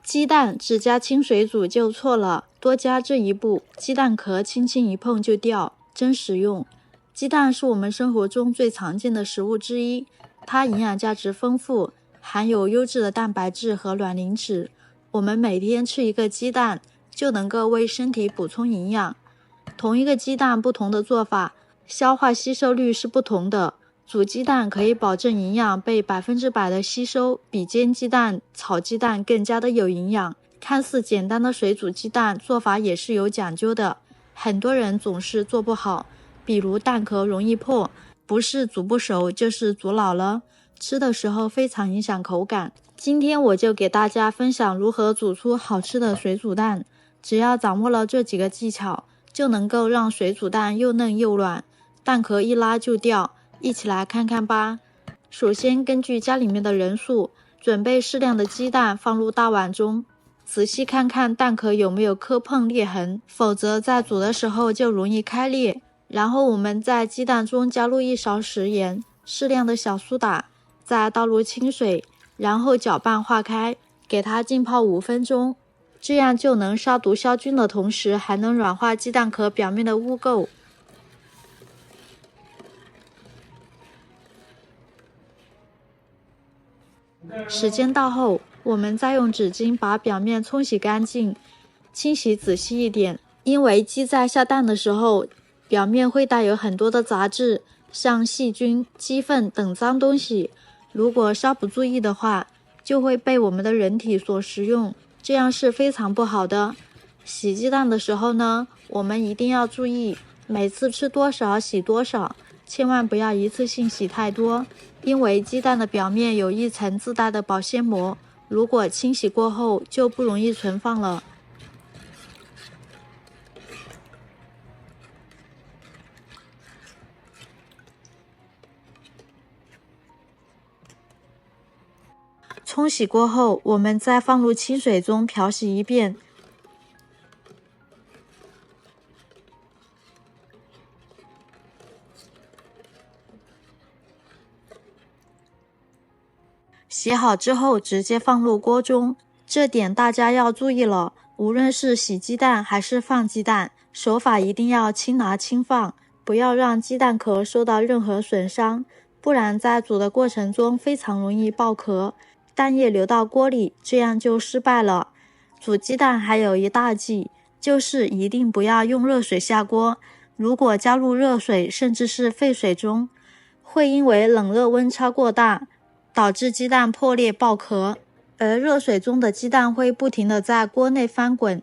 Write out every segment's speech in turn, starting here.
雞蛋只加清水煮就錯了，多加這一步，雞蛋殼輕輕一碰就掉，真實用。雞蛋是我們生活中最常見的食物之一，它營養價值豐富，含有優質的蛋白質和卵磷脂。我們每天吃一個雞蛋，就能夠為身體補充營養。同一個雞蛋不同的做法，消化吸收率是不同的。煮雞蛋可以保證營養被100%的吸收，比煎雞蛋、炒雞蛋更加的有營養。看似簡單的水煮雞蛋，做法也是有講究的，很多人總是做不好。比如蛋壳容易破，不是煮不熟，就是煮老了，吃的时候非常影響口感。今天我就給大家分享如何煮出好吃的水煮蛋，只要掌握了這幾個技巧，就能夠讓水煮蛋又嫩又軟，蛋殼一拉就掉。一起來看看吧。首先根據家裡面的人數，準備適量的雞蛋放入大碗中，仔細看看蛋殼有沒有磕碰裂痕，否則在煮的時候就容易開裂。然後我們在雞蛋中加入1勺食鹽，適量的小蘇打，再倒入清水，然後攪拌化開，給它浸泡5分鐘，這樣就能殺毒消菌的同時，還能軟化雞蛋殼表面的污垢。時間到後，我們再用紙巾把表面沖洗乾淨，清洗仔細一點，因為雞在下蛋的時候，表面會帶有很多的雜質，像細菌、雞糞等髒東西，如果稍不注意的話，就會被我們的人體所食用，這樣是非常不好的。洗雞蛋的時候呢，我們一定要注意，每次吃多少洗多少，千萬不要一次性洗太多，因為雞蛋的表面有一層自帶的保鮮膜，如果清洗過後就不容易存放了。冲洗過後，我們再放入清水中漂洗一遍。洗好之後直接放入鍋中，這點大家要注意了，無論是洗雞蛋還是放雞蛋，手法一定要輕拿輕放，不要讓雞蛋殼受到任何損傷，不然在煮的過程中非常容易爆殼，蛋液流到鍋裡，這樣就失敗了。煮雞蛋還有一大忌，就是一定不要用熱水下鍋，如果加入熱水甚至是沸水中，會因為冷熱溫差過大，導致雞蛋破裂爆殼，而熱水中的雞蛋會不停地在鍋內翻滾，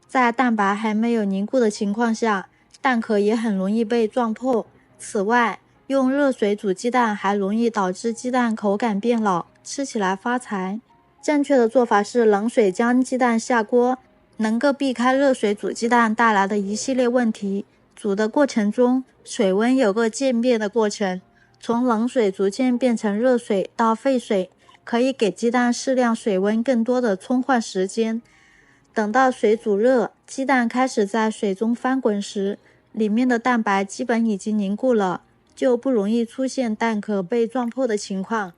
在蛋白還沒有凝固的情況下，蛋殼也很容易被撞破。此外，用熱水煮雞蛋還容易導致雞蛋口感變老，吃起來發柴。正確的做法是冷水將雞蛋下鍋，能夠避開熱水煮雞蛋帶來的一系列問題。煮的過程中，水溫有個漸變的過程，從冷水逐漸變成熱水到沸水，可以給雞蛋適量水溫更多的沖換時間。等到水煮熱，雞蛋開始在水中翻滾時，裡面的蛋白基本已經凝固了，就不容易出現蛋殼被撞破的情況。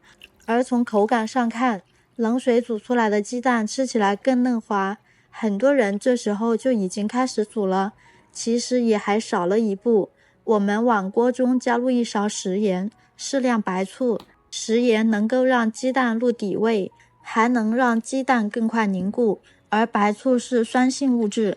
而從口感上看，冷水煮出來的雞蛋吃起來更嫩滑，很多人這時候就已經開始煮了，其實也還少了一步。我們往鍋中加入1勺食鹽，適量白醋，食鹽能夠讓雞蛋入底味，還能讓雞蛋更快凝固，而白醋是酸性物質，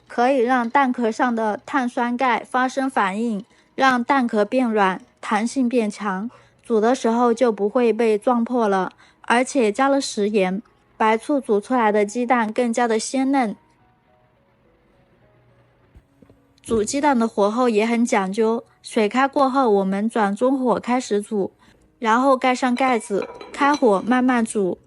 可以讓蛋殼上的碳酸鈣發生反應，讓蛋殼變軟，彈性變強，煮的時候就不會被撞破了。而且加了食鹽，白醋煮出來的雞蛋更加的鮮嫩。煮雞蛋的火候也很講究，水開過後，我們轉中火開始煮，然後蓋上蓋子，開火慢慢煮。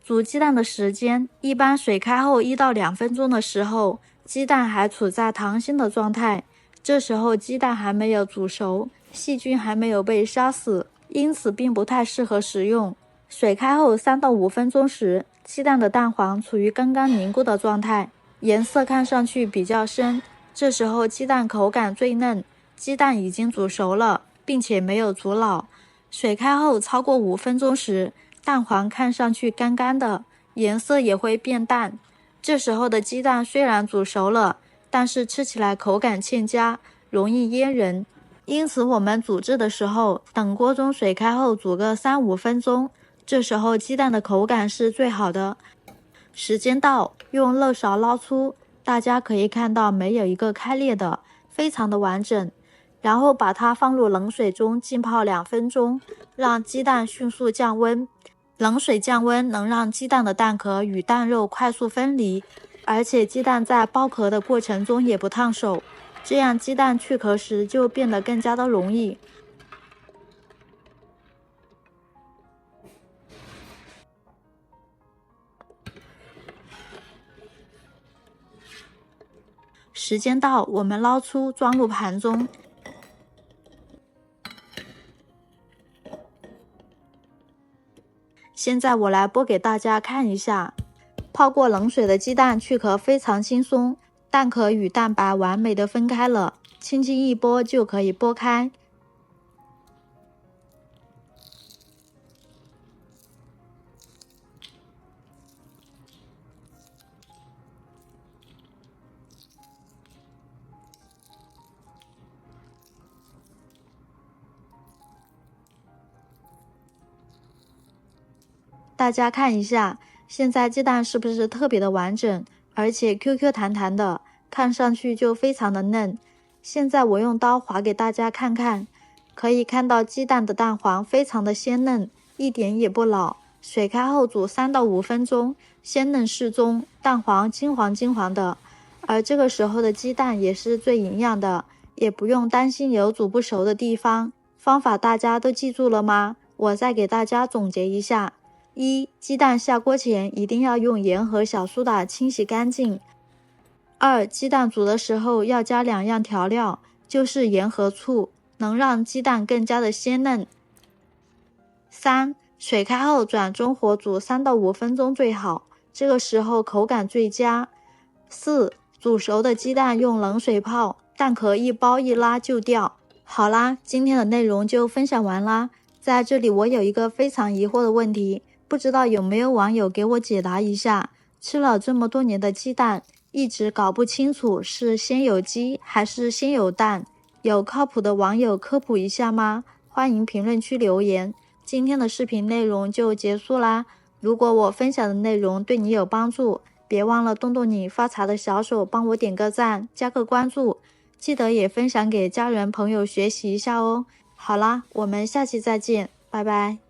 煮雞蛋的時間，一般水開後1到2分鐘的時候，雞蛋還處在溏心的狀態，這時候雞蛋還沒有煮熟，細菌還沒有被殺死，因此並不太適合食用。水開後3到5分鐘時，雞蛋的蛋黃處於剛剛凝固的狀態，顏色看上去比較深，這時候雞蛋口感最嫩，雞蛋已經煮熟了，並且沒有煮老。水開後超過5分鐘時，蛋黃看上去乾乾的，顏色也會變淡。這時候的雞蛋雖然煮熟了，但是吃起來口感欠佳，容易噎人。因此我們煮制的時候，等鍋中水開後煮個3-5分鐘，這時候雞蛋的口感是最好的。時間到，用漏勺撈出，大家可以看到沒有一個開裂的，非常的完整。然後把它放入冷水中浸泡2分鐘，讓雞蛋迅速降溫。冷水降溫能讓雞蛋的蛋殼與蛋肉快速分離，而且雞蛋在剥殼的過程中也不燙手，這樣雞蛋去殼時就變得更加的容易。時間到，我們撈出，裝入盤中。現在我來剝給大家看一下，泡過冷水的雞蛋去殼非常輕鬆，蛋殼與蛋白完美的分開了，輕輕一剝就可以剝開。大家看一下，现在鸡蛋是不是特別的完整，而且 QQ 彈彈的，看上去就非常的嫩。現在我用刀劃給大家看看，可以看到雞蛋的蛋黃非常的鮮嫩，一點也不老。水開後煮3到5分鐘，鮮嫩適中，蛋黃金黃金黃的。而這個時候的雞蛋也是最營養的，也不用擔心有煮不熟的地方。方法大家都記住了嗎？我再給大家總結一下。1. 雞蛋下鍋前一定要用鹽和小蘇打清洗乾淨。2. 雞蛋煮的時候要加2樣調料，就是鹽和醋，能讓雞蛋更加的鮮嫩。3. 水開後轉中火煮3到5分鐘最好，這個時候口感最佳。4. 煮熟的雞蛋用冷水泡，蛋殼一剝一拉就掉。好啦，今天的內容就分享完啦。在這裡我有一個非常疑惑的問題，不知道有沒有網友給我解答一下。吃了這麼多年的雞蛋，一直搞不清楚是先有雞還是先有蛋，有靠譜的網友科普一下嗎？歡迎評論區留言。今天的視頻內容就結束啦。如果我分享的內容對你有幫助，別忘了動動你發財的小手，幫我點個讚，加個關注，記得也分享給家人朋友學習一下哦。好啦，我們下期再見，拜拜。